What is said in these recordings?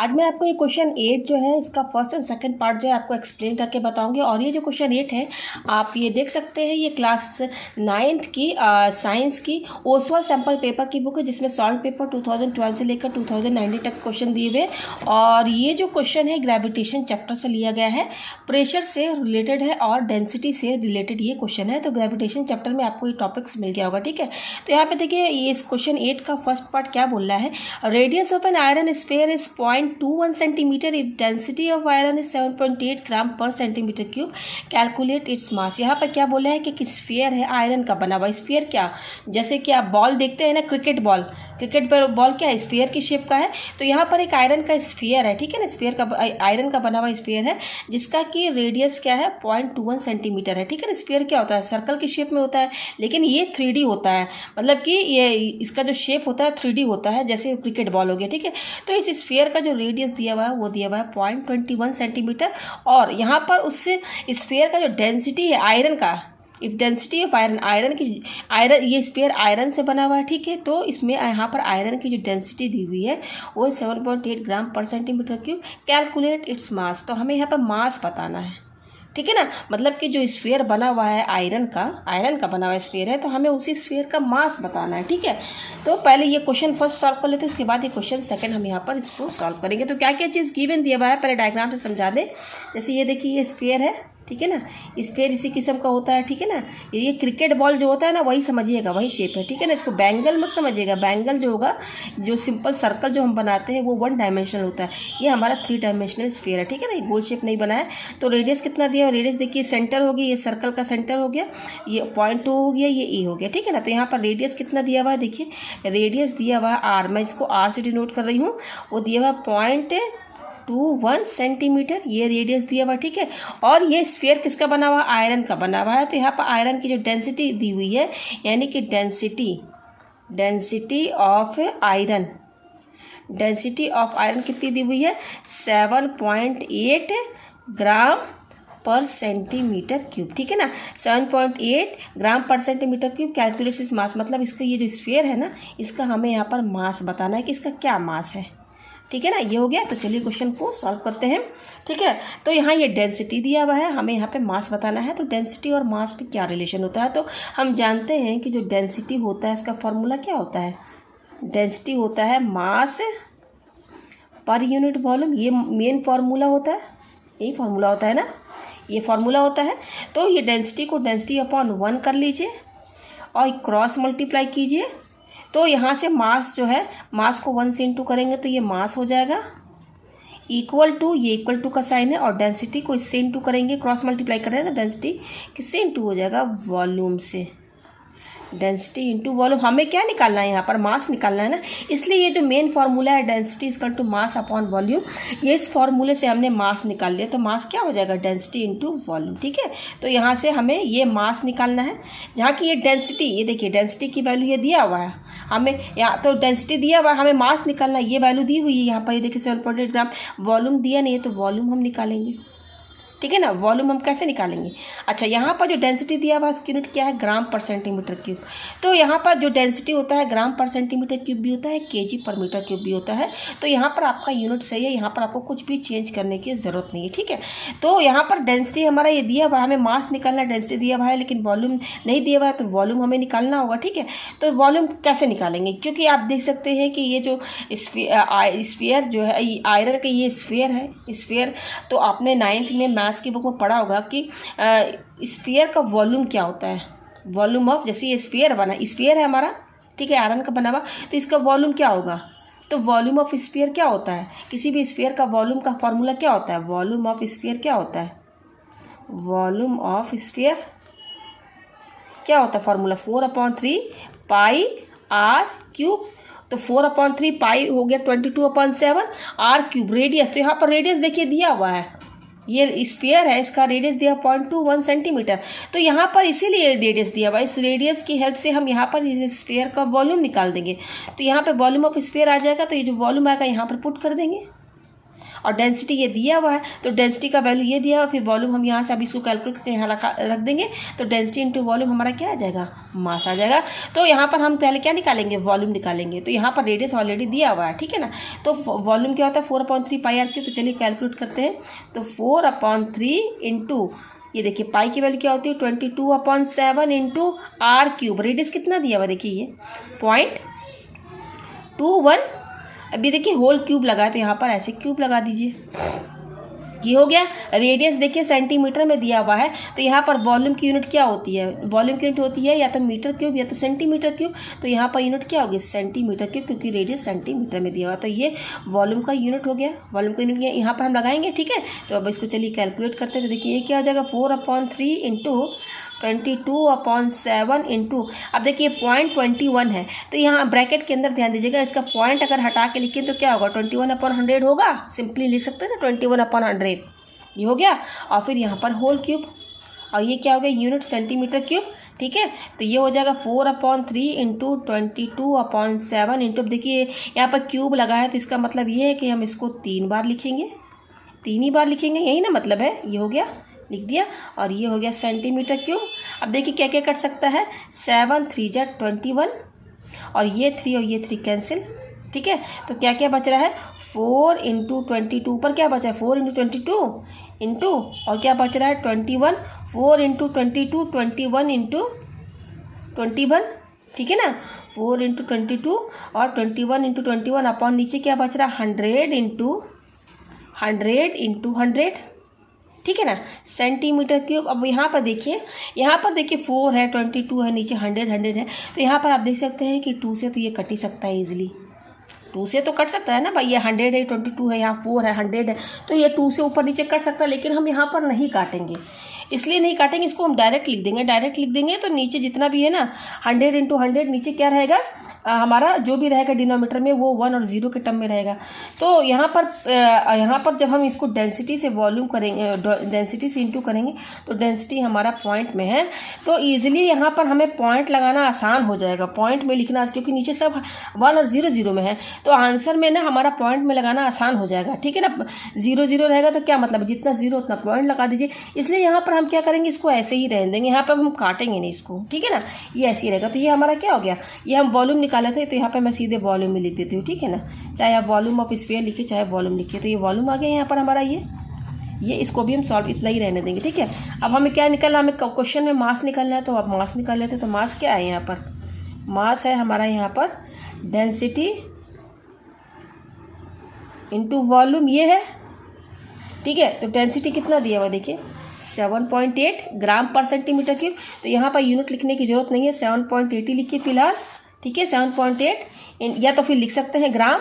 आज मैं आपको ये क्वेश्चन 8 जो है इसका फर्स्ट एंड सेकंड पार्ट जो है आपको एक्सप्लेन करके बताऊंगी। और ये जो क्वेश्चन 8 है आप ये देख सकते हैं, ये क्लास 9th की साइंस की ओसवाल सैम्पल पेपर की बुक है, जिसमें सॉल्व पेपर 2012 से लेकर 2019 तक क्वेश्चन दिए हुए। और ये जो क्वेश्चन है ग्रेविटेशन चैप्टर से लिया गया है, प्रेशर से रिलेटेड है और डेंसिटी से रिलेटेड ये क्वेश्चन है। तो ग्रेविटेशन चैप्टर में आपको ये टॉपिक्स मिल गया होगा, ठीक है। तो यहाँ पे देखिए ये इस क्वेश्चन 8 का फर्स्ट पार्ट क्या बोल रहा है, radius of an iron sphere is 0.21 centimetre, if density of iron is 7.8 ग्राम पर centimetre cube, calculate its mass. यहाँ पर क्या बोला है कि स्फीयर है आयरन का बना हुआ। स्फीयर क्या, जैसे कि आप बॉल देखते हैं ना, क्रिकेट बॉल क्या है, स्फीयर की शेप का है। तो यहाँ पर एक आयरन का स्फीयर है, ठीक है ना, स्फीयर का आयरन का बना हुआ स्फीयर है, जिसका कि रेडियस क्या है 0.21 सेंटीमीटर है, ठीक है ना। स्फीयर क्या होता है, सर्कल की शेप में होता है, लेकिन ये 3D होता है, मतलब कि ये इसका जो शेप होता है 3D होता है, जैसे क्रिकेट बॉल हो गया, ठीक है। तो इस स्फीयर का जो रेडियस दिया हुआ है वो दिया हुआ है 0.21 सेंटीमीटर। और यहाँ पर उससे स्फीयर का जो डेंसिटी है आयरन का, इफ डेंसिटी ऑफ आयरन ये स्फीयर आयरन से बना हुआ है, ठीक है। तो इसमें यहाँ पर आयरन की जो डेंसिटी दी हुई है वो 7.8 ग्राम पर centimetre cube, calculate its mass. तो हमें यहाँ पर मास बताना है, ठीक है ना। मतलब कि जो स्फीयर बना हुआ है आयरन का बना हुआ स्फीयर है, तो हमें उसी स्फीयर का मास बताना है, ठीक है। तो पहले ये क्वेश्चन फर्स्ट सॉल्व कर लेते हैं, उसके बाद ये क्वेश्चन सेकंड हम यहाँ पर इसको सॉल्व करेंगे। तो क्या क्या चीज़ गिवन दिया हुआ है पहले डायग्राम से समझा दें। जैसे ये देखिए ये स्फीयर है, ठीक है ना, स्फीयर इसी किस्म का होता है, ठीक है ना। ये क्रिकेट बॉल जो होता है ना वही समझिएगा, वही शेप है, ठीक है ना। इसको बैंगल मत समझिएगा, बैंगल जो होगा, जो सिंपल सर्कल जो हम बनाते हैं वो 1 डायमेंशनल होता है, ये हमारा 3 डायमेंशनल स्फीयर है, ठीक है ना। ये गोल शेप नहीं बना है। तो रेडियस कितना दिया है, रेडियस देखिए सेंटर हो गया, ये सर्कल का सेंटर हो गया, ये 0.2 हो गया, ये E हो गया, ठीक है ना। तो यहाँ पर रेडियस कितना दिया हुआ है, देखिए रेडियस दिया हुआ है R, मैं इसको R से डिनोट कर रही हूँ, वो दिया हुआ है 0.21 सेंटीमीटर, ये रेडियस दिया हुआ, ठीक है। और ये स्फीयर किसका बना हुआ, आयरन का बना हुआ है। तो यहाँ पर आयरन की जो डेंसिटी दी हुई है, यानी कि डेंसिटी ऑफ आयरन कितनी दी हुई है, 7.8 ग्राम पर सेंटीमीटर क्यूब, ठीक है ना। 7.8 ग्राम पर सेंटीमीटर क्यूब, कैलकुलेट इस मास। मतलब इसका ये जो स्फीयर है ना, इसका हमें यहाँ पर मास बताना है कि इसका क्या मास है, ठीक है ना। ये हो गया। तो चलिए क्वेश्चन को सॉल्व करते हैं, ठीक है। तो यहाँ ये डेंसिटी दिया हुआ है, हमें यहाँ पे मास बताना है। तो डेंसिटी और मास में क्या रिलेशन होता है, तो हम जानते हैं कि जो डेंसिटी होता है इसका फॉर्मूला क्या होता है, डेंसिटी होता है मास पर यूनिट वॉल्यूम, ये मेन फार्मूला होता है, यही फार्मूला होता है ना, ये फार्मूला होता है। तो ये डेंसिटी को डेंसिटी अपॉन 1 कर लीजिए और क्रॉस मल्टीप्लाई कीजिए। तो यहाँ से मास जो है, मास को 1 से इंटू करेंगे तो ये मास हो जाएगा, इक्वल टू, ये इक्वल टू का साइन है, और डेंसिटी को इससे इंटू करेंगे, क्रॉस मल्टीप्लाई करें तो डेंसिटी किससे इंटू हो जाएगा, वॉल्यूम से। डेंसिटी इंटू वॉल्यूम, हमें क्या निकालना है यहाँ पर, मास निकालना है ना। इसलिए ये जो मेन फार्मूला है density equal to mass upon volume, ये इस फार्मूले से हमने मास निकाल लिया। तो मास क्या हो जाएगा, डेंसिटी इंटू वॉल्यूम, ठीक है। तो यहाँ से हमें ये मास निकालना है, जहाँ की ये डेंसिटी, ये देखिए डेंसिटी की वैल्यू ये दिया हुआ है हमें यहाँ, तो डेंसिटी दिया हुआ है, हमें मास निकालना है, ये वैल्यू दी हुई है यहाँ पर, ये देखिए 7.8 ग्राम। वॉल्यूम दिया नहीं है तो वॉल्यूम हम निकालेंगे, ठीक है ना। वॉल्यूम हम कैसे निकालेंगे, अच्छा यहाँ पर जो डेंसिटी दिया हुआ है उसकी यूनिट क्या है, ग्राम पर सेंटीमीटर क्यूब। तो यहाँ पर जो डेंसिटी होता है ग्राम पर सेंटीमीटर क्यूब भी होता है, केजी पर मीटर क्यूब भी होता है। तो यहाँ पर आपका यूनिट सही है, यहाँ पर आपको कुछ भी चेंज करने की ज़रूरत नहीं है, ठीक है। तो यहाँ पर डेंसिटी हमारा ये दिया हुआ है, हमें मास निकालना है, डेंसिटी दिया हुआ है लेकिन वॉल्यूम नहीं दिया हुआ है, तो वॉल्यूम हमें निकालना होगा, ठीक है। तो वॉल्यूम कैसे निकालेंगे, क्योंकि आप देख सकते हैं कि ये जो स्फीयर जो है आयरन का, ये स्फीयर है, स्फीयर। तो आपने 9th में मैथ्स की बुक में पढ़ा होगा कि स्फीयर का वॉल्यूम क्या होता है, वॉल्यूम ऑफ, जैसे ये स्फीयर बना, स्फीयर है हमारा, ठीक है, आयरन का बना हुआ, तो इसका वॉल्यूम क्या होगा। तो वॉल्यूम ऑफ स्फीयर क्या होता है, किसी भी स्फीयर का वॉल्यूम का फॉर्मूला क्या होता है, वॉल्यूम ऑफ स्फीयर क्या होता है, वॉल्यूम ऑफ स्फीयर क्या होता है फॉर्मूला, 4/3 पाई r क्यूब। तो 4/3 पाई हो गया 22/7 r क्यूब, रेडियस। तो यहाँ पर रेडियस देखिए दिया हुआ है, ये स्फीयर है, इसका रेडियस दिया 0.21 सेंटीमीटर। तो यहाँ पर इसीलिए रेडियस दिया हुआ, इस रेडियस की हेल्प से हम यहाँ पर इस स्फीयर का वॉल्यूम निकाल देंगे। तो यहाँ पे वॉल्यूम ऑफ स्फीयर आ जाएगा, तो ये जो वॉल्यूम आएगा यहाँ पर पुट कर देंगे, और डेंसिटी ये दिया हुआ है, तो डेंसिटी का वैल्यू ये दिया हुआ, फिर वॉल्यूम हम यहाँ से अभी इसको कैलकुलेट करके यहाँ रख देंगे, तो डेंसिटी इंटू वॉल्यूम हमारा क्या आ जाएगा, मास आ जाएगा। तो यहाँ पर हम पहले क्या निकालेंगे, वॉल्यूम निकालेंगे। तो यहाँ पर रेडियस ऑलरेडी दिया हुआ है, ठीक है ना। तो वॉल्यूम क्या होता है 4/3 पाई आर क्यूब। तो चलिए कैलकुलेट करते हैं। तो 4/3 इंटू ये देखिए पाई की वैल्यू क्या होती है 22/7 इंटू आर क्यूब। रेडियस कितना दिया हुआ देखिए ये 0.21। अभी देखिए होल क्यूब लगा है, तो यहाँ पर ऐसे क्यूब लगा दीजिए। ये हो गया। रेडियस देखिए सेंटीमीटर में दिया हुआ है, तो यहाँ पर वॉल्यूम की यूनिट क्या होती है, वॉल्यूम की यूनिट होती है या तो मीटर क्यूब या तो सेंटीमीटर क्यूब। तो यहाँ पर यूनिट क्या होगी, सेंटीमीटर क्यूब, क्योंकि रेडियस सेंटीमीटर में दिया हुआ है। तो ये वॉल्यूम का यूनिट हो गया। वॉल्यूम का यूनिट यहाँ पर हम लगाएंगे, ठीक है। तो अब इसको चलिए कैलकुलेट करते हैं। तो देखिए ये क्या हो जाएगा 4/3 इंटू 22/7 इंटू, अब देखिए 0.21 है, तो यहाँ ब्रैकेट के अंदर ध्यान दीजिएगा, इसका पॉइंट अगर हटा के लिखें तो क्या होगा 21/100 होगा। सिंपली लिख सकते हैं ना 21/100, ये हो गया। और फिर यहाँ पर होल क्यूब, और ये क्या हो गया यूनिट सेंटीमीटर क्यूब, ठीक है। तो ये हो जाएगा 4/3 इंटू 22/7 इंटू, अब देखिए यहाँ पर क्यूब लगा है, तो इसका मतलब ये है कि हम इसको 3 बार लिखेंगे, 3 ही बार लिखेंगे, यही ना मतलब है। ये हो गया, लिख दिया। और ये हो गया सेंटीमीटर क्यूब। अब देखिए क्या क्या कट सकता है, 7 3 जा 21, और ये 3 और ये 3 कैंसिल, ठीक है। तो क्या क्या बच रहा है 4 इंटू 22 पर क्या बचा है 4 इंटू 22 इंटू, और क्या बच रहा है 21, 4 इंटू 22 21 इंटू 21, ठीक है ना। 4 इंटू 22 और 21 इंटू 21 अपॉन नीचे क्या बच रहा है 100 इंटू 100, ठीक है ना, सेंटीमीटर क्यूब। अब यहाँ पर देखिए 4 है, 22 है, नीचे 100 है। तो यहाँ पर आप देख सकते हैं कि 2 से तो ये कट ही सकता है इजीली, 2 से तो कट सकता है ना भाई। ये 100 है, 22 है, यहाँ 4 है, 100 है, तो ये 2 से ऊपर नीचे कट सकता है। लेकिन हम यहाँ पर नहीं काटेंगे, इसलिए नहीं काटेंगे, इसको हम डायरेक्ट लिख देंगे। डायरेक्ट लिख देंगे तो नीचे जितना भी है ना 100 इंटू 100, नीचे क्या रहेगा हमारा जो भी रहेगा डिनोमीटर में वो 1 और 0 के टर्म में रहेगा। तो यहाँ पर जब हम इसको डेंसिटी से वॉल्यूम करेंगे, डेंसिटी से इंटू करेंगे, तो डेंसिटी हमारा पॉइंट में है, तो ईजिली यहाँ पर हमें पॉइंट लगाना आसान हो जाएगा। पॉइंट में लिखना, क्योंकि नीचे सब 1 और 0 में है, तो आंसर में ना हमारा पॉइंट में लगाना आसान हो जाएगा, ठीक है ना। 0 रहेगा तो क्या मतलब जितना 0 उतना पॉइंट लगा दीजिए। इसलिए यहाँ पर हम क्या करेंगे, इसको ऐसे ही रहने देंगे, यहाँ पर हम काटेंगे नहीं इसको, ठीक है ना। ये ऐसे ही रहेगा। तो ये हमारा क्या हो गया, ये हम वॉल्यूम निकाले थे, तो यहाँ पे मैं सीधे वॉल्यूम में लिख देती हूँ, ठीक है ना। चाहे आप वॉल्यूम ऑफ स्फीयर लिखिए, चाहे वॉल्यूम लिखिए। तो ये वॉल्यूम आ गया यहाँ पर हमारा, ये इसको भी हम सॉल्व इतना ही रहने देंगे, ठीक है। अब हमें क्या निकलना, हमें क्वेश्चन में मास निकलना है, तो अब मास निकाल लेते हैं। तो मास क्या है यहाँ पर, मास है हमारा यहाँ पर डेंसिटी इंटू वॉल्यूम, ये है, ठीक है। तो डेंसिटी कितना दिया हुआ देखिए 7.8 ग्राम पर सेंटीमीटर क्यूब। तो यहाँ पर यूनिट लिखने की जरूरत नहीं है, 7.8 ही लिखिए फिलहाल, ठीक है। 7.8 या तो फिर लिख सकते हैं ग्राम,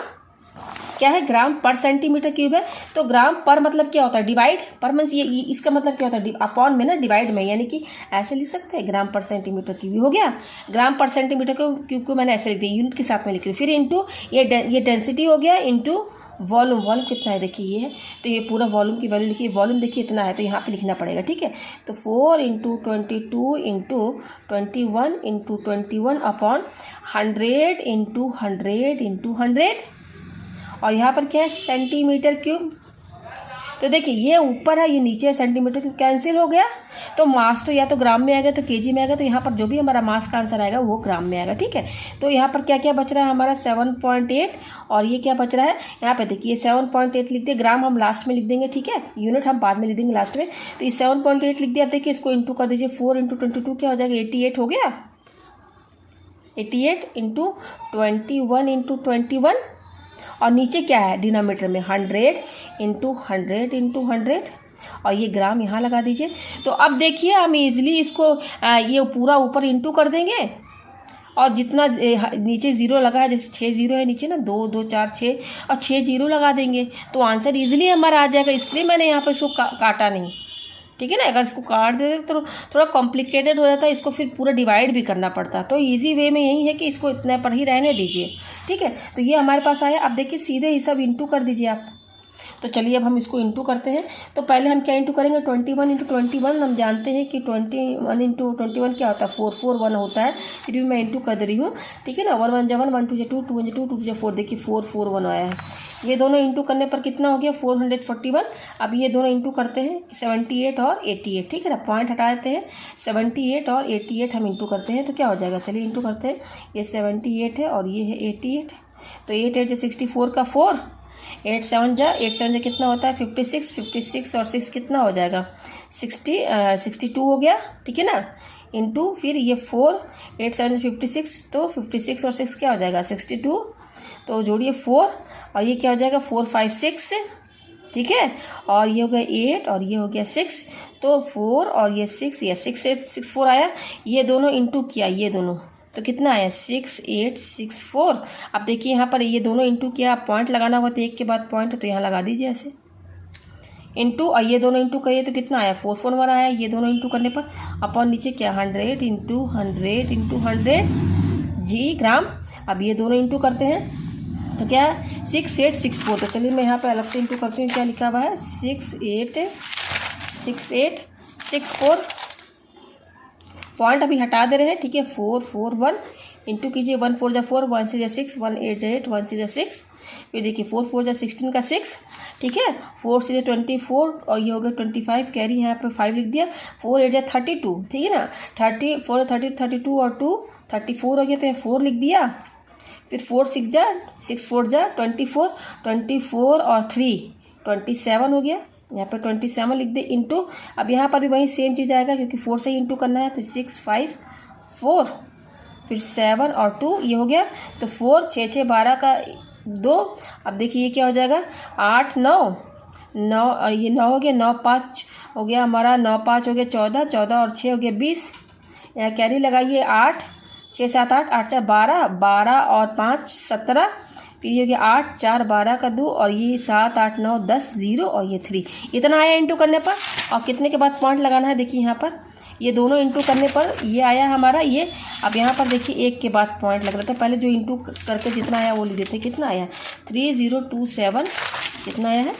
क्या है ग्राम पर सेंटीमीटर क्यूब है। तो ग्राम पर मतलब क्या होता है डिवाइड, पर मीन्स ये इसका मतलब क्या होता है अपॉन में ना, डिवाइड में, यानी कि ऐसे लिख सकते हैं ग्राम पर सेंटीमीटर क्यूब। हो गया, ग्राम पर सेंटीमीटर क्यूब को मैंने ऐसे लिख दिया, यूनिट के साथ में लिख रही हूँ। फिर इंटू ये डेंसिटी हो गया, इंटू वॉल्यूम कितना है देखिए ये है, तो ये पूरा वॉल्यूम की वैल्यू लिखिए। वॉल्यूम देखिए इतना है, तो यहाँ पे लिखना पड़ेगा, ठीक है। तो 4 into 22 into 21 into 21 upon 100 into 100 into 100, और यहाँ पर क्या है सेंटीमीटर क्यूब। तो देखिए ये ऊपर है, ये नीचे है, सेंटीमीटर क्यूब कैंसिल हो गया। तो मास तो या तो ग्राम में आएगा तो केजी में आएगा, तो यहाँ पर जो भी हमारा मास का आंसर आएगा वो ग्राम में आएगा, ठीक है। तो यहाँ पर क्या क्या बच रहा है हमारा 7.8, और ये क्या बच रहा है यहाँ पे देखिए 7.8 लिख दिए, ग्राम हम लास्ट में लिख देंगे, ठीक है, यूनिट हम बाद में लिख देंगे लास्ट में। तो ये 7.8 लिख दिया। अब देखिए इसको इंटू कर दीजिए, 4 इंटू 22 क्या हो जाएगा 88 हो गया, 88 इंटू 21 इंटू 21, और नीचे क्या है डिनोमीटर में 100 इंटू 100 इंटू 100, और ये ग्राम यहाँ लगा दीजिए। तो अब देखिए हम इजीली इसको ये पूरा ऊपर इंटू कर देंगे, और जितना नीचे 0 लगा है, जैसे 6 0 है नीचे ना, 2 2 4 6, और 6 0 लगा देंगे, तो आंसर इजीली हमारा आ जाएगा। इसलिए मैंने यहाँ पर इसको काटा नहीं, ठीक है ना। अगर इसको काट देते तो थोड़ा कॉम्प्लिकेटेड हो जाता है, इसको फिर पूरा डिवाइड भी करना पड़ता। तो इजी वे में यही है कि इसको इतने पर ही रहने दीजिए, ठीक है। तो ये हमारे पास आया। अब देखिए सीधे ये सब इंटू कर दीजिए आप, तो चलिए अब हम इसको इंटू करते हैं। तो पहले हम क्या इंटू करेंगे, 21 इंटू 21 हम जानते हैं कि 21 इंटू 21 क्या होता है, 441 होता है। फिर भी मैं इंटू कर दे रही हूँ, ठीक है ना। 1 1 1 1 2 2 2 1 2 2 4, देखिए 441 आया है। ये दोनों इंटू करने पर कितना हो गया, 441। अब ये दोनों इंटू करते हैं, 78 और 88, ठीक है ना। पॉइंट हटा देते हैं, 78 और 88 हम इंटू करते हैं तो क्या हो जाएगा, चलिए इंटू करते हैं। ये 78 है और ये है 88, तो 8 8 64 का 4, 8 7 जा कितना होता है, 56, 56 और 6 कितना हो जाएगा, 62 हो गया, ठीक है ना। इंटू फिर ये 4, 8 7 56, तो 56 और 6 क्या हो जाएगा, 62, तो जोड़िए 4 और ये क्या हो जाएगा, 4 5 6, ठीक है। और ये हो गया 8 और ये हो गया 6, तो 4 और ये 6, ये 6 8 6 4 आया। ये दोनों इंटू किया, ये दोनों तो कितना आया, 6 8 6 4। अब देखिए यहाँ पर ये दोनों इंटू किया, पॉइंट लगाना होगा तो एक के बाद पॉइंट, तो यहाँ लगा दीजिए ऐसे इंटू, और ये दोनों इंटू करिए तो कितना आया, 441 आया। ये दोनों इंटू करने पर अपॉन नीचे क्या, 100 इंटू 100 इंटू 100 जी ग्राम। अब ये दोनों इंटू करते हैं तो क्या है, 6 8 6 4। तो चलिए मैं यहाँ पे अलग से इंटू करती हूँ, क्या लिखा हुआ है, 6 8 6 4। पॉइंट अभी हटा दे रहे हैं, ठीक है। 4 4 1 इंटू कीजिए, 1 4 जा 4, 1 6 6, 1 8 जा 8, 1 6 जा 6। फिर देखिए 4 4 जा 16 का 6, ठीक है। 4 6 24 और ये हो गया 25, कैरी यहाँ पे 5 लिख दिया। 4 8 जा 32, ठीक है ना। 34 30 32 और 2 34 हो गया, तो 4 लिख दिया। फिर 4 6 जा 6 4 जा 24 और 3 27 हो गया, यहाँ पे 27 लिख दे इंटू। अब यहाँ पर भी वही सेम चीज़ आएगा क्योंकि 4 से ही इंटू करना है, तो 6 5 4, फिर 7 और 2, ये हो गया। तो 4 6 6 12 का 2। अब देखिए ये क्या हो जाएगा, 8 9 9, ये 9 हो गया, 9 5 हो गया हमारा, 9 5 हो गया 14, 14 और 6 हो गया 20। यहाँ कैरी लगाइए, 8 6 7 8, 8 4 12, 12 और 5 17। फिर ये हो गया 8 4 12 का 2, और ये 7 8 9 10 0 और ये 3। इतना आया इंटू करने पर। और कितने के बाद पॉइंट लगाना है, देखिए यहाँ पर ये दोनों इंटू करने पर ये आया हमारा ये। अब यहाँ पर देखिए एक के बाद पॉइंट लग रहा था, पहले जो इंटू करके जितना आया वो लिख देते हैं। कितना आया, 3027, कितना आया है,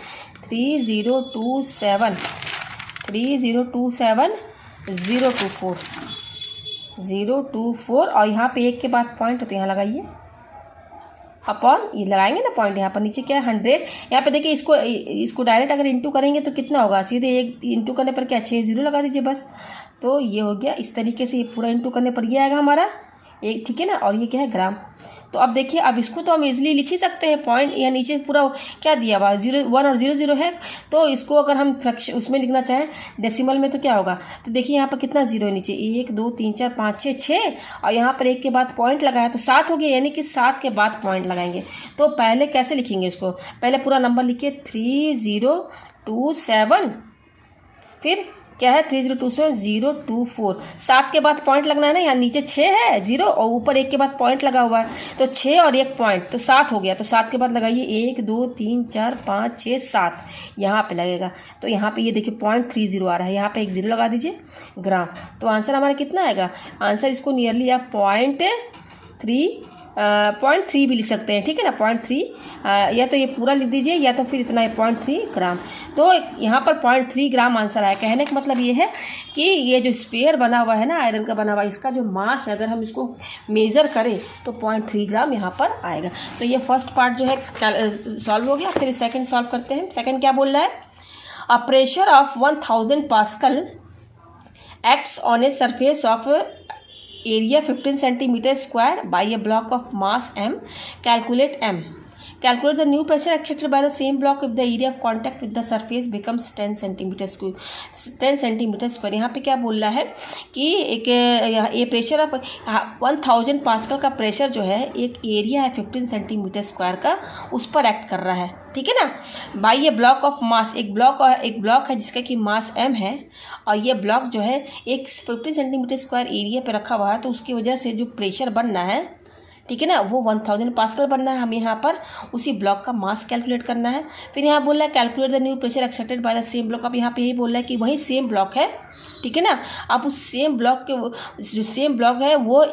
3027 024 और यहाँ पे एक के बाद पॉइंट, तो यहाँ लगाइए अपॉन, ये लगाएंगे ना पॉइंट। यहाँ पर नीचे क्या है, 100। यहाँ पे देखिए इसको डायरेक्ट अगर इंटू करेंगे तो कितना होगा, सीधे एक इंटू करने पर क्या 6 0 लगा दीजिए बस। तो ये हो गया, इस तरीके से ये पूरा इंटू करने पर ये आएगा हमारा एक, ठीक है ना। और ये क्या है, ग्राम। तो अब देखिए, अब इसको तो हम इजीली लिख ही सकते हैं। पॉइंट या नीचे पूरा क्या दिया हुआ, 0 1 और 0 0 है, तो इसको अगर हम फ्रैक्शन उसमें लिखना चाहें डेसिमल में तो क्या होगा। तो देखिए यहाँ पर कितना 0 है नीचे, 1 2 3 4 5 6 6, और यहाँ पर एक के बाद पॉइंट लगाया तो 7 हो गया, यानी कि 7 के बाद पॉइंट लगाएंगे। तो पहले कैसे लिखेंगे इसको, पहले पूरा नंबर लिखिए 3027, फिर क्या है 3027 024, 7 के बाद पॉइंट लगना है ना। यहाँ नीचे 6 है 0 और ऊपर एक के बाद पॉइंट लगा हुआ है, तो 6 और 1 पॉइंट, तो 7 हो गया। तो 7 के बाद लगाइए 1 2 3 4 5 6 7, यहाँ पे लगेगा। तो यहाँ पे ये देखिए 0.30 आ रहा है, यहाँ पे एक 0 लगा दीजिए, ग्राम। तो आंसर हमारा कितना आएगा, आंसर इसको नियरली आप 0.3 भी लिख सकते हैं, ठीक है ना। 0.3 या तो ये पूरा लिख दीजिए, या तो फिर इतना है 0.3 ग्राम। तो यहाँ पर 0.3 ग्राम आंसर आया। कहने का मतलब ये है कि ये जो स्फीयर बना हुआ है ना, आयरन का बना हुआ, इसका जो मास है अगर हम इसको मेज़र करें तो 0.3 ग्राम यहाँ पर आएगा। तो ये फर्स्ट पार्ट जो है सॉल्व हो गया। फिर सेकंड सॉल्व करते हैं। सेकंड क्या बोल रहा है, a pressure of 1000 pascal acts on a surface of area 15 centimeter square by a block of mass m. Calculate m. Calculate the new pressure exerted by the same block if the area of contact with the surface becomes 10 centimeter square. 10 centimeter square। यहाँ पे क्या बोल रहा है कि एक ये pressure of 1000 pascal का प्रेशर जो है एक एरिया है 15 सेंटीमीटर स्क्वायर का, उस पर एक्ट कर रहा है, ठीक है ना। बाई ये ब्लॉक ऑफ मास, एक ब्लॉक है जिसका कि मास m है, और ये ब्लॉक जो है एक 15 सेंटीमीटर स्क्वायर एरिया पे रखा हुआ है, तो उसकी वजह से जो प्रेशर बनना है, ठीक है ना, वो 1000 पास्कल बनना है। हमें यहाँ पर उसी ब्लॉक का मास कैलकुलेट करना है। फिर यहाँ बोल रहा है calculate the new pressure exerted by the same block. अब यहाँ पे यही बोल रहा है कि वही सेम ब्लॉक है, ठीक है ना। अब उस सेम ब्लॉक के जो सेम ब्लॉक है वो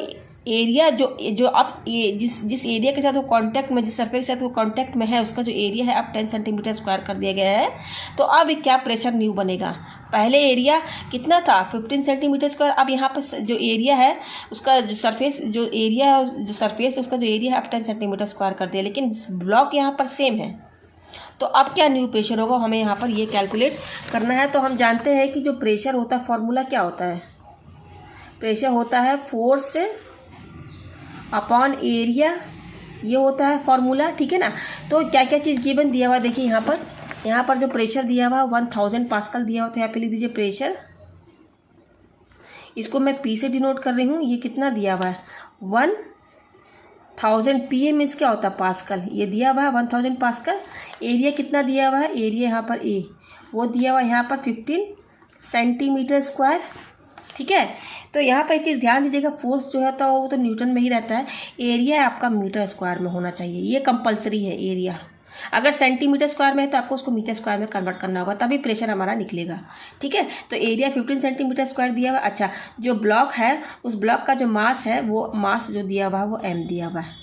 एरिया जो अब ये जिस एरिया के साथ वो कांटेक्ट में, जिस सरफेस के साथ वो कांटेक्ट में है, उसका जो एरिया है अब 10 सेंटीमीटर स्क्वायर कर दिया गया है। तो अब क्या प्रेशर न्यू बनेगा। पहले एरिया कितना था 15 सेंटीमीटर स्क्वायर, अब यहाँ पर जो एरिया है उसका जो सरफेस जो एरिया जो सरफेस है उसका जो एरिया है अब 10 सेंटीमीटर स्क्वायर कर दिया, लेकिन ब्लॉक यहाँ पर सेम है। तो अब क्या न्यू प्रेशर होगा, हमें यहाँ पर ये कैलकुलेट करना है। तो हम जानते हैं कि जो प्रेशर होता है फॉर्मूला क्या होता है, प्रेशर होता है फोर्स अपॉन एरिया, ये होता है फॉर्मूला, ठीक है ना। तो क्या क्या चीज़ गिवन दिया हुआ देखिए यहाँ पर जो प्रेशर दिया हुआ 1000 पास्कल दिया हुआ, तो यहाँ पे लिख दीजिए प्रेशर, इसको मैं पी से डिनोट कर रही हूँ। ये कितना दिया हुआ है 1000 पी मीन्स क्या होता है पास्कल, ये दिया हुआ है 1000 पास्कल। एरिया कितना दिया हुआ है, एरिया यहाँ पर ए वो दिया हुआ है यहाँ पर 15 सेंटीमीटर स्क्वायर, ठीक है। तो यहाँ पर एक चीज़ ध्यान दीजिएगा, फोर्स जो है तो वो तो न्यूटन में ही रहता है, एरिया आपका मीटर स्क्वायर में होना चाहिए, ये कंपलसरी है। एरिया अगर सेंटीमीटर स्क्वायर में है तो आपको उसको मीटर स्क्वायर में कन्वर्ट करना होगा, तभी प्रेशर हमारा निकलेगा, ठीक है। तो एरिया 15 सेंटीमीटर स्क्वायर दिया हुआ। अच्छा, जो ब्लॉक है उस ब्लॉक का जो मास है वो मास जो दिया हुआ है वो एम दिया हुआ है।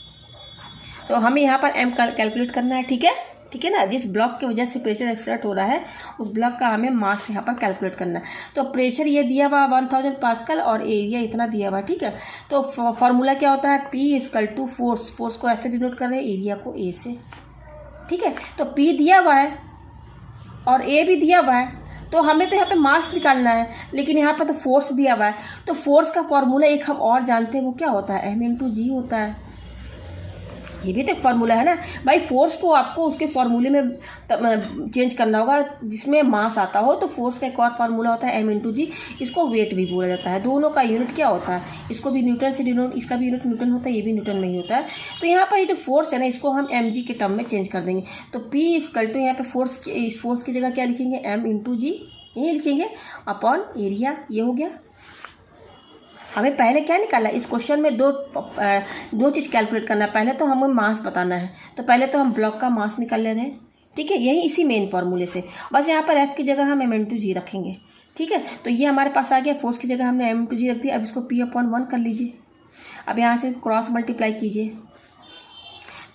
तो हमें यहाँ पर एम कैलकुलेट करना है, ठीक है ना। जिस ब्लॉक की वजह से प्रेशर एक्सर्ट हो रहा है उस ब्लॉक का हमें मास यहाँ पर कैलकुलेट करना है। तो प्रेशर ये दिया हुआ 1000 पास्कल और एरिया इतना दिया हुआ, ठीक है। तो फॉर्मूला क्या होता है, P इक्वल टू फोर्स को ऐसे डिनोट कर रहे हैं, एरिया को ए से, ठीक है। तो P दिया हुआ है और ए भी दिया हुआ है, तो हमें तो यहाँ पे मास निकालना है, लेकिन यहाँ पर तो फोर्स दिया हुआ है। तो फोर्स का फॉर्मूला एक हम और जानते हैं, वो क्या होता है, M×G होता है। ये भी तो एक फार्मूला है ना भाई। फोर्स को आपको उसके फॉर्मूले में चेंज करना होगा जिसमें मास आता हो। तो फोर्स का एक और फार्मूला होता है M×G, इसको वेट भी बोला जाता है। दोनों का यूनिट क्या होता है, इसको भी न्यूटन से डिनोट, इसका भी यूनिट न्यूटन होता है, ये भी न्यूटन में ही होता है। तो यहाँ पर ये जो फोर्स है ना, इसको हम mg के टर्म में चेंज कर देंगे। तो P इक्वल टू यहाँ पे इस फोर्स की जगह क्या लिखेंगे, M×G ये लिखेंगे अपॉन एरिया, ये हो गया। हमें पहले क्या निकाला, इस क्वेश्चन में दो चीज़ कैलकुलेट करना है। पहले तो हमें मास बताना है, तो पहले तो हम ब्लॉक का मास निकाल ले रहे हैं, ठीक है, यही इसी मेन फॉर्मूले से। बस यहाँ पर F की जगह हम M×G रखेंगे, ठीक है। तो ये हमारे पास आ गया, फोर्स की जगह हमने M×G रख दिया। अब इसको P/1 कर लीजिए। अब यहाँ से क्रॉस मल्टीप्लाई कीजिए,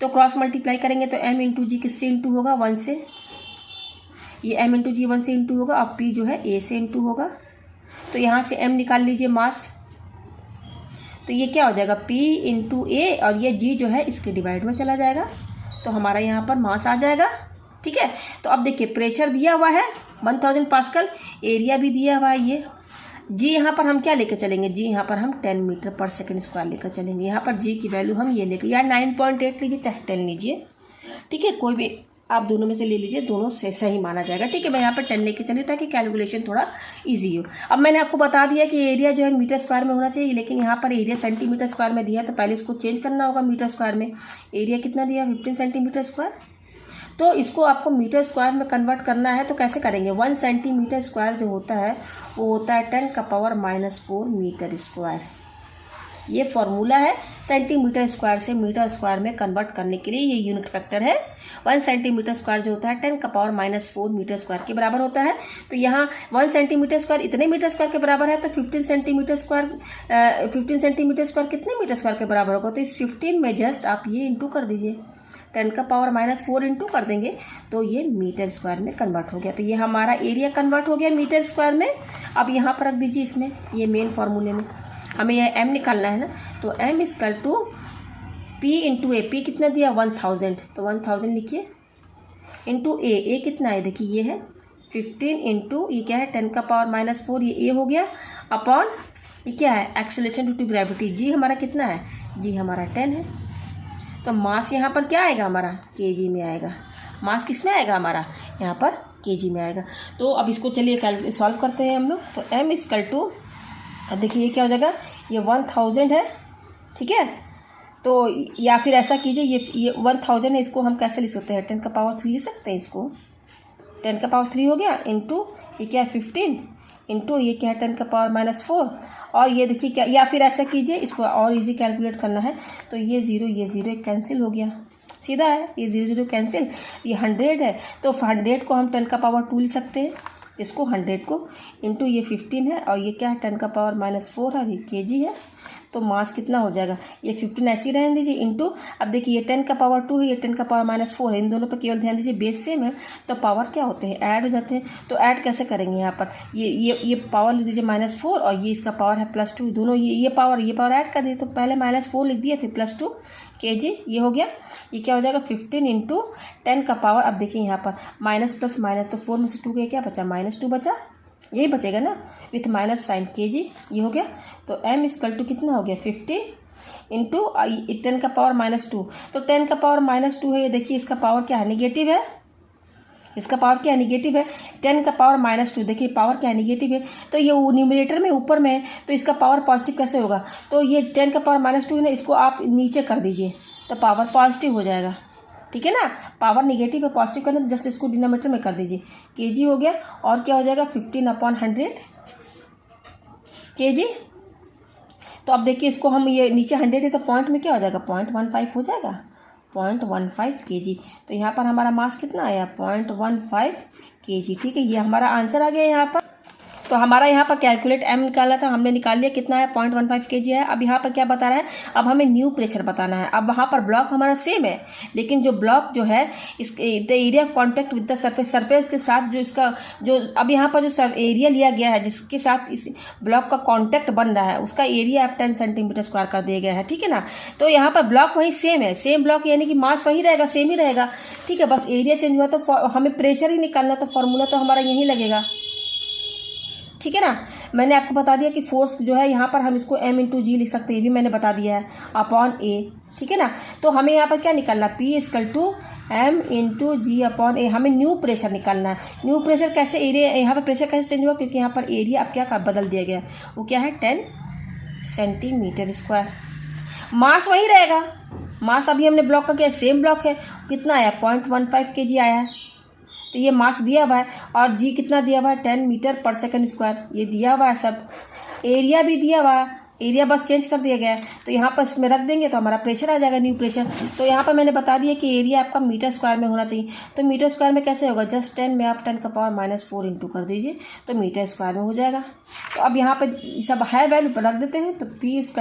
तो क्रॉस मल्टीप्लाई करेंगे तो M×G किससे इंटू होगा, 1 से, ये M×G 1 से इंटू होगा। अब P जो है A से इंटू होगा। तो यहाँ से M निकाल लीजिए मास, तो ये क्या हो जाएगा P×A, और ये G जो है इसके डिवाइड में चला जाएगा, तो हमारा यहाँ पर मास आ जाएगा, ठीक है। तो अब देखिए प्रेशर दिया हुआ है 1000 पास्कल, एरिया भी दिया हुआ है ये। G यहाँ पर हम क्या लेकर चलेंगे, G यहाँ पर हम 10 मीटर पर सेकंड स्क्वायर लेकर चलेंगे। यहाँ पर G की वैल्यू हम ये लेकर, या 9.8 लीजिए चाहे 10 लीजिए, ठीक है, कोई भी आप दोनों में से ले लीजिए, दोनों से सही माना जाएगा, ठीक है। मैं यहाँ पर 10 लेके चली ताकि कैलकुलेशन थोड़ा इजी हो। अब मैंने आपको बता दिया कि एरिया जो है मीटर स्क्वायर में होना चाहिए, लेकिन यहाँ पर एरिया सेंटीमीटर स्क्वायर में दिया है, तो पहले इसको चेंज करना होगा मीटर स्क्वायर में। एरिया कितना दिया, 15 सेंटीमीटर स्क्वायर, तो इसको आपको मीटर स्क्वायर में कन्वर्ट करना है। तो कैसे करेंगे, 1 सेंटीमीटर स्क्वायर जो होता है वो होता है 10⁻⁻4 मीटर स्क्वायर। ये फॉर्मूला है सेंटीमीटर स्क्वायर से मीटर स्क्वायर में कन्वर्ट करने के लिए, ये यूनिट फैक्टर है। 1 सेंटीमीटर स्क्वायर जो होता है 10⁻⁻4 मीटर स्क्वायर के बराबर होता है। तो यहाँ 1 सेंटीमीटर स्क्वायर इतने मीटर स्क्वायर के बराबर है, तो 15 सेंटीमीटर स्क्वायर कितने मीटर स्क्वायर के बराबर होगा। तो इस 15 में जस्ट आप ये इंटू कर दीजिए, 10⁻⁻4 इंटू कर देंगे तो ये मीटर स्क्वायर में कन्वर्ट हो गया। तो ये हमारा एरिया कन्वर्ट हो गया मीटर स्क्वायर में। अब यहाँ पर रख दीजिए इसमें, ये मेन फॉर्मूले में हमें यह M निकालना है ना, तो M equal to P×A, P कितना दिया 1000, तो 1000 लिखिए, इंटू A कितना है, देखिए ये है 15 इंटू ये क्या है 10⁻⁻4, ये A हो गया, अपॉन ये क्या है acceleration due to gravity. G हमारा कितना है, G हमारा 10 है। तो मास यहाँ पर क्या आएगा हमारा, kg में आएगा। मास किस में आएगा हमारा, यहाँ पर kg में आएगा। तो अब इसको चलिए सॉल्व करते हैं हम लोग। तो M इक्वल टू, अब देखिए ये क्या हो जाएगा, ये 1000 है, ठीक है। तो या फिर ऐसा कीजिए, ये 1000 है, इसको हम कैसे लिख सकते हैं, 10⁻3 लिख सकते हैं इसको। 10⁻3 हो गया, इंटू ये क्या है 15, इंटू ये क्या है 10⁻⁻4, और ये देखिए क्या, या फिर ऐसा कीजिए, इसको और इजी कैलकुलेट करना है, तो ये 0 कैंसिल हो गया, सीधा है, ये 0 कैंसिल। ये 100 है, तो 100 को हम 10⁻2 लिख सकते हैं, इसको 100 को, इंटू ये 15 है, और ये क्या है 10⁻⁻4 है, ये kg है। तो मास कितना हो जाएगा, ये 15 ऐसे ही रहने दीजिए इंटू, अब देखिए ये 10 का पावर 2 है, ये 10 का पावर -4 है, इन दोनों पे केवल ध्यान दीजिए बेस सेम है तो पावर क्या होते हैं, ऐड हो जाते हैं। तो ऐड कैसे करेंगे यहाँ पर, ये पावर लिख दीजिए -4 और ये इसका पावर है +2, दोनों ये पावर ऐड कर दीजिए। तो पहले -4 लिख दिया फिर +2 kg, ये हो गया। ये क्या हो जाएगा 15 इंटू 10 का पावर, अब देखिए यहाँ पर माइनस प्लस माइनस, तो 4 में से 2 गया, क्या बचा -2 बचा, यही बचेगा ना, विथ माइनस साइन kg, ये हो गया। तो m = कितना हो गया 15 इंटू 10 का पावर -2, तो 10 का पावर -2 है, ये देखिए इसका पावर क्या है, निगेटिव है, इसका पावर क्या है, निगेटिव है। 10 का पावर -2, देखिए पावर क्या है, निगेटिव है, तो ये न्यूमरेटर में ऊपर में है तो इसका पावर पॉजिटिव कैसे होगा, तो ये 10 का पावर -2 है ना, इसको आप नीचे कर दीजिए तो पावर पॉजिटिव हो जाएगा, ठीक है ना। पावर निगेटिव है, पॉजिटिव करना तो जस्ट इसको डिनोमिनेटर में कर दीजिए, kg हो गया। और क्या हो जाएगा 15/100 kg। तो अब देखिए इसको हम, ये नीचे 100 है तो पॉइंट में क्या हो जाएगा, 0.15 हो जाएगा, 0.15 kg। तो यहाँ पर हमारा मास कितना आया, 0.15 kg, ठीक है। ये हमारा आंसर आ गया यहाँ पर। तो हमारा यहाँ पर कैलकुलेट m निकालना था, हमने निकाल लिया, कितना है 0.15 kg है। अब यहाँ पर क्या बता रहा है, अब हमें न्यू प्रेशर बताना है। अब वहाँ पर ब्लॉक हमारा सेम है, लेकिन जो ब्लॉक जो है इस the area of contact with the surface के साथ जो इसका जो अब यहाँ पर जो एरिया लिया गया है जिसके साथ इस ब्लॉक का कॉन्टैक्ट बन रहा है उसका एरिया आप 10 सेंटीमीटर² कर दिया गया है, ठीक है ना। तो यहाँ पर ब्लॉक वही सेम है, सेम ब्लॉक यानी कि मास वही रहेगा, सेम ही रहेगा, ठीक है। बस एरिया चेंज हुआ तो हमें प्रेशर ही निकालना, तो फॉर्मूला तो हमारा यही लगेगा, ठीक है ना। मैंने आपको बता दिया कि फोर्स जो है यहाँ पर हम इसको m × g लिख सकते हैं, ये भी मैंने बता दिया है, अपॉन a, ठीक है ना। तो हमें यहाँ पर क्या निकालना, P = m × g/a, हमें न्यू प्रेशर निकालना है। न्यू प्रेशर कैसे, एरिया यहाँ पर प्रेशर कैसे चेंज हुआ, क्योंकि यहाँ पर एरिया अब क्या बदल दिया गया, वो क्या है 10 सेंटीमीटर²। मास वही रहेगा, मास अभी हमने ब्लॉक का किया, सेम ब्लॉक है, कितना आया 0.15 kg आया है। तो ये मास दिया हुआ है और जी कितना दिया हुआ है 10 मीटर/सेकंड², ये दिया हुआ है सब। एरिया भी दिया हुआ है, एरिया बस चेंज कर दिया गया है, तो यहाँ पर इसमें रख देंगे तो हमारा प्रेशर आ जाएगा, न्यू प्रेशर। तो यहाँ पर मैंने बता दिया कि एरिया आपका मीटर² में होना चाहिए, तो मीटर² में कैसे होगा, जस्ट 10 में आप 10 का पावर -4 इंटू कर दीजिए तो मीटर² में हो जाएगा। तो अब यहाँ पर सब है वैल्यू पर रख देते हैं। तो P =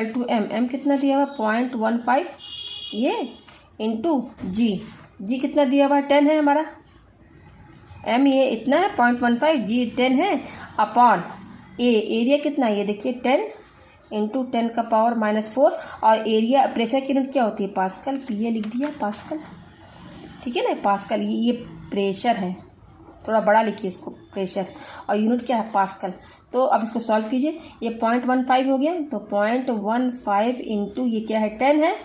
m कितना दिया हुआ 0.15 ये इंटू जी कितना दिया हुआ 10 है हमारा, m ये इतना है 0.15, g 10 है, अपॉन a, एरिया कितना है ये देखिए 10 इंटू 10 का पावर -4, और एरिया प्रेशर की यूनिट क्या होती है, पास्कल, PA लिख दिया पास्कल, ठीक है ना, पास्कल। ये प्रेशर है, थोड़ा बड़ा लिखिए इसको, प्रेशर, और यूनिट क्या है पास्कल। तो अब इसको सॉल्व कीजिए, ये 0.15 हो गया, तो 0.15 इंटू ये क्या है 10 है,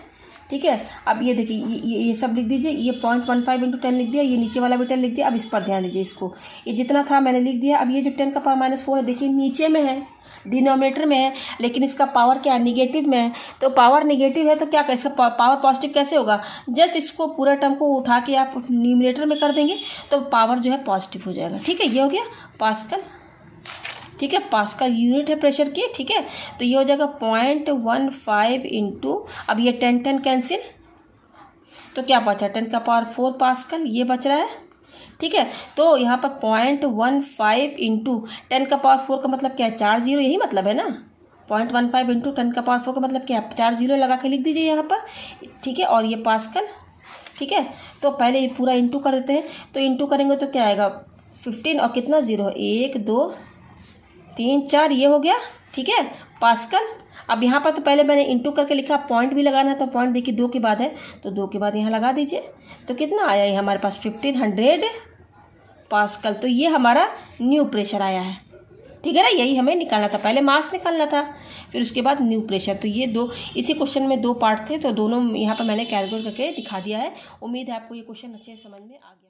ठीक है। अब ये देखिए ये सब लिख दीजिए, ये 0.15 इंटू 10 लिख दिया, ये नीचे वाला भी 10 लिख दिया। अब इस पर ध्यान दीजिए, इसको ये जितना था मैंने लिख दिया। अब ये जो 10 का पावर -4 है देखिए नीचे में है, डिनोमिनेटर में है, लेकिन इसका पावर क्या है, निगेटिव में है। तो पावर निगेटिव है तो क्या इसका पावर पॉजिटिव कैसे होगा, जस्ट इसको पूरा टर्म को उठा के आप न्यूमरेटर में कर देंगे तो पावर जो है पॉजिटिव हो जाएगा, ठीक है। ये हो गया पास्कल, ठीक है, पास्कल यूनिट है प्रेशर की, ठीक है। तो ये हो जाएगा 0.15 इंटू, अब ये 10 कैंसिल, तो क्या बचा 10 का पावर 4 पास्कल, ये बच रहा है, ठीक है। तो यहाँ पर 0.15 इंटू 10 का पावर 4 का मतलब क्या है 4 0, यही मतलब है ना। 0.15 इंटू 10 का पावर 4 का मतलब क्या है 4 0 लगा के लिख दीजिए यहाँ पर, ठीक है। और ये पास्कल, ठीक है। तो पहले ये पूरा इंटू कर देते हैं, तो इंटू करेंगे तो क्या आएगा 15 और कितना 0, 1 2 3 4, ये हो गया, ठीक है, पास्कल। अब यहाँ पर तो पहले मैंने इंटू करके लिखा, पॉइंट भी लगाना है तो पॉइंट देखिए 2 के बाद है, तो 2 के बाद यहाँ लगा दीजिए। तो कितना आया ये हमारे पास 1500 पास्कल। तो ये हमारा न्यू प्रेशर आया है, ठीक है ना। यही हमें निकालना था, पहले मास निकालना था फिर उसके बाद न्यू प्रेशर। तो ये दो, इसी क्वेश्चन में 2 पार्ट थे, तो दोनों यहाँ पर मैंने कैलकुलेट करके दिखा दिया है। उम्मीद है आपको ये क्वेश्चन अच्छे से समझ में आ गया।